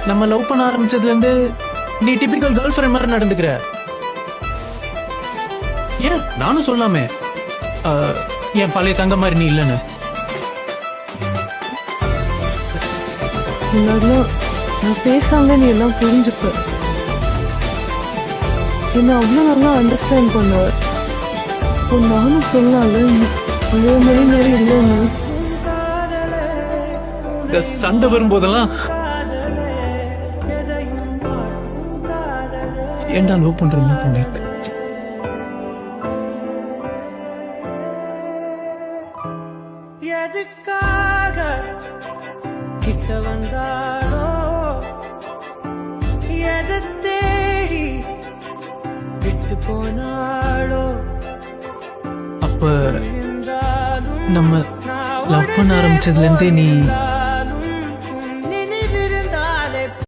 நம்ம லவ் பண்ண ஆரம்பிச்சதுல இருந்து நீ டிபிக்கல் கேர்ள் ஃப்ரெண்ட் மாதிரி நடந்துக்கிற. ஏன் நானும் சொல்லாமே என் பழைய தங்க மாதிரி நீ இல்லைன்னு. முன்னாடிலாம் நான் பேசாம நீ எல்லாம் புரிஞ்சுப்ப, என்ன அவ்வளோ நல்லா அண்டர்ஸ்டாண்ட் பண்ணுவ. இப்போ நானும் சொல்லலாம்ல பழைய மணி நேரம் இல்லைன்னு. இந்த சண்டை வரும்போதெல்லாம் ஏன்டா லவ் பண்றோம்னு தோணிருக்கு. எதுக்காக கிட்ட வந்தாரோ எதை தேடி விட்டு போனாளோ. அப்ப நம்ம லவ் பண்ண ஆரம்பிச்சதுல இருந்தே நீ